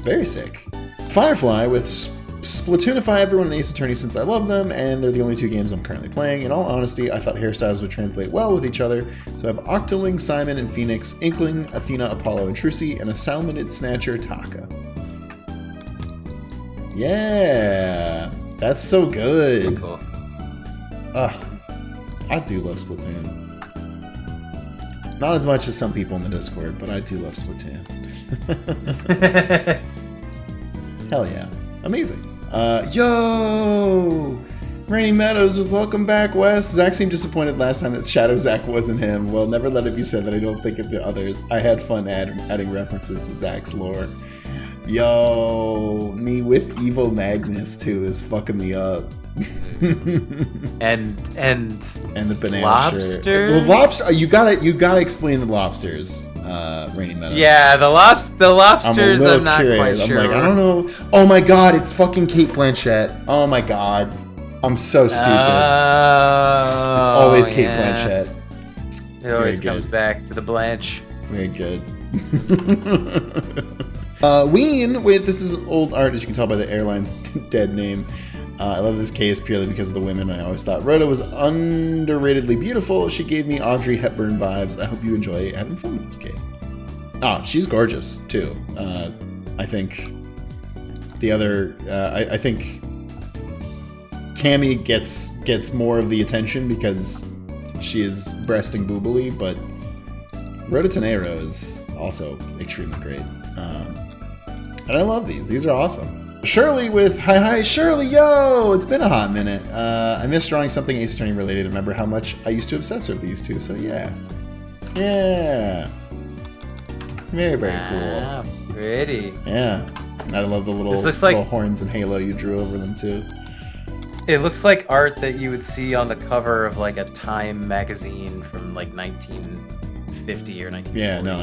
Very sick. Firefly with Splatoonify everyone in Ace Attorney since I love them, and they're the only 2 games I'm currently playing. In all honesty, I thought hairstyles would translate well with each other, so I have Octoling, Simon, and Phoenix, Inkling, Athena, Apollo, and Trucy, and a Salmonid Snatcher, Taka. Yeah, that's so good. Cool. I do love Splatoon. Not as much as some people in the Discord, but I do love Splatoon. Hell yeah. Amazing. Yo! Rainy Meadows with Welcome Back, Wes. Zach seemed disappointed last time that Shadow Zach wasn't him. Well, never let it be said that I don't think of the others. I had fun adding references to Zach's lore. Yo, me with Evil Magnus too is fucking me up. and the banana lobsters? shirt. The lobster. You gotta explain the lobsters. Rainy Meadows. Yeah, the lobsters. I'm not curious. quite sure. I'm like, I don't know. Oh my god, it's fucking Kate Blanchett. Oh my god, I'm so stupid. It's always Kate Blanchett. It always comes back to the Blanche. Very good. Ween with this is old art, as you can tell by the airline's dead name. I love this case purely because of the women. I always thought Rhoda was underratedly beautiful. She gave me Audrey Hepburn vibes. I hope you enjoy having fun with this case. Oh, she's gorgeous too. I think the other, I think Cammy gets more of the attention because she is breasting boobily, but Rhoda Tenero is also extremely great. And I love these. These are awesome. Shirley with hi Shirley, yo! It's been a hot minute. I miss drawing something Ace Attorney related. Remember how much I used to obsess over these two, so yeah. Yeah. Very, very cool. Pretty. Yeah. I love the little horns and halo you drew over them too. It looks like art that you would see on the cover of like a Time magazine from like 1950 or 1940. Yeah, no,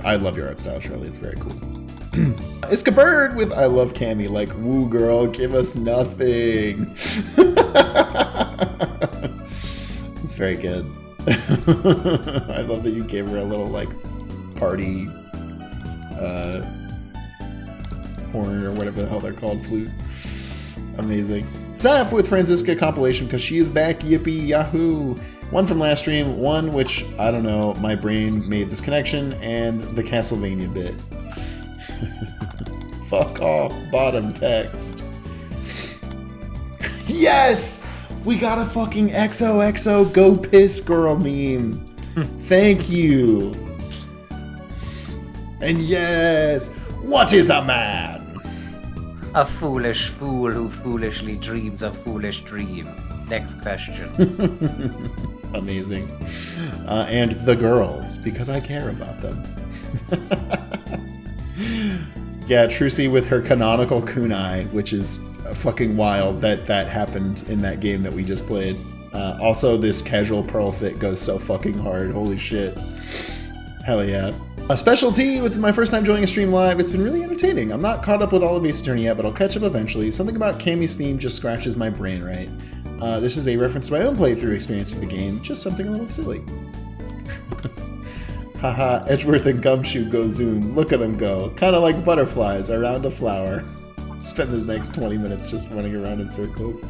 I love your art style, Shirley. It's very cool. Iska Bird with I love Cammy, like, woo girl, give us nothing. It's very good. I love that you gave her a little like party horn or whatever the hell they're called, flute. Amazing. Zaf with Francisca compilation because she is back, yippee yahoo. One from last stream, one which, I don't know, my brain made this connection, and the Castlevania bit. Fuck off, bottom text. Yes! We got a fucking XOXO go piss girl meme. Thank you. And yes, what is a man? A foolish fool who foolishly dreams of foolish dreams. Next question. Amazing. And the girls, because I care about them. Yeah, Trucy with her canonical kunai, which is fucking wild that happened in that game that we just played. Also, this casual pearl fit goes so fucking hard. Holy shit. Hell yeah. A specialty with my first time joining a stream live. It's been really entertaining. I'm not caught up with all of Ace Attorney yet, but I'll catch up eventually. Something about Cammy's theme just scratches my brain, right? This is a reference to my own playthrough experience of the game. Just something a little silly. Haha, Edgeworth and Gumshoe go zoom. Look at them go. Kind of like butterflies around a flower. Spend the next 20 minutes just running around in circles.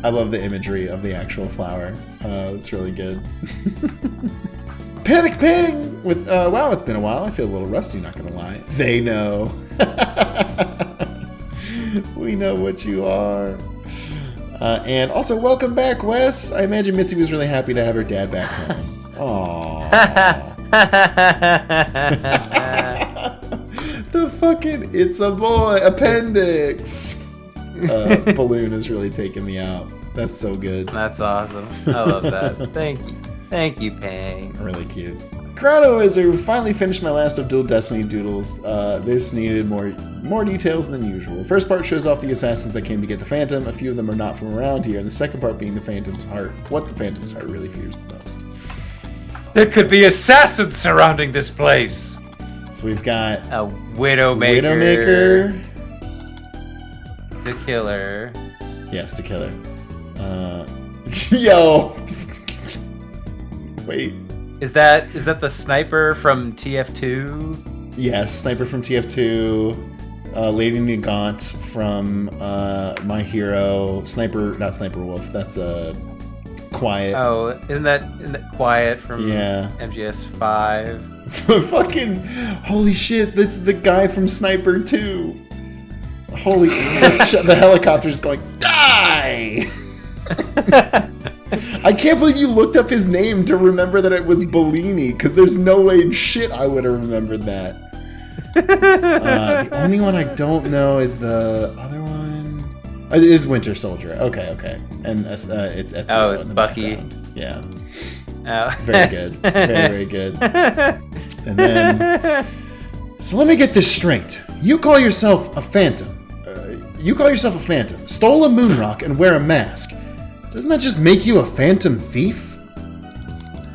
I love the imagery of the actual flower. It's really good. Panic Ping! With, wow, it's been a while. I feel a little rusty, not gonna lie. They know. We know what you are. And also, welcome back, Wes. I imagine Mitzi was really happy to have her dad back home. Aww. The fucking It's a Boy appendix balloon is really taking me out. That's so good. That's awesome. I love that. Thank you. Thank you, Pang. Really cute. Chrono Wizard finally finished my last of Dual Destiny doodles. This needed more details than usual. First part shows off the assassins that came to get the Phantom. A few of them are not from around here, and the second part being the Phantom's heart. What the Phantom's heart really fears the most. There could be assassins surrounding this place. So we've got A Widowmaker. Widowmaker. The Killer. Yes, the killer. Yo. Wait. Is that the sniper from TF2? Yes, Sniper from TF2. Lady in the Gaunt from My Hero. Not Sniper Wolf. That's Quiet. Oh, isn't that Quiet from Yeah. MGS5? Fucking holy shit! That's the guy from Sniper 2. Holy, the helicopter's going die. I can't believe you looked up his name to remember that it was Bellini, because there's no way in shit I would have remembered that. The only one I don't know is the other one. It is Winter Soldier. Okay. And it's Ezio. Oh, it's in the Bucky. background. Yeah. Oh. Very good. Very good. And then, so let me get this straight. You call yourself a phantom. Stole a moon rock and wear a mask. Doesn't that just make you a phantom thief?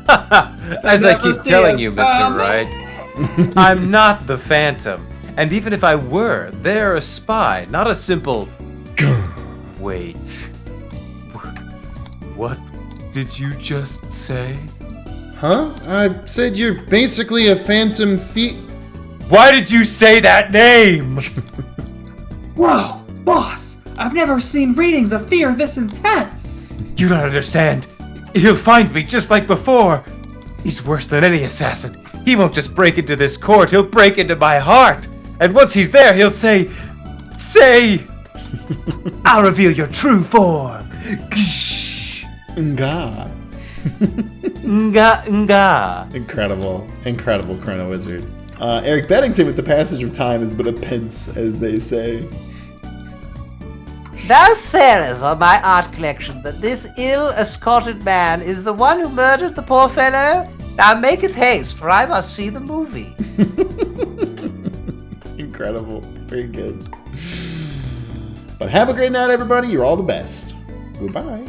As I keep see telling us you, Mr. Wright, I'm not the Phantom. And even if I were, they're a spy, not a simple... Wait. What did you just say? Huh? I said you're basically a phantom thief. Why did you say that name? Whoa, boss! I've never seen readings of fear this intense! You don't understand. He'll find me just like before. He's worse than any assassin. He won't just break into this court, he'll break into my heart. And once he's there, he'll say, I'll reveal your true form. Nga. Nga. Incredible Chrono Wizard. Eric Beddington with the passage of time is but a pence, as they say. Thou swearest on my art collection that this ill-escorted man is the one who murdered the poor fellow? Now maketh haste, for I must see the movie. Incredible. Very good. But have a great night, everybody. You're all the best. Goodbye.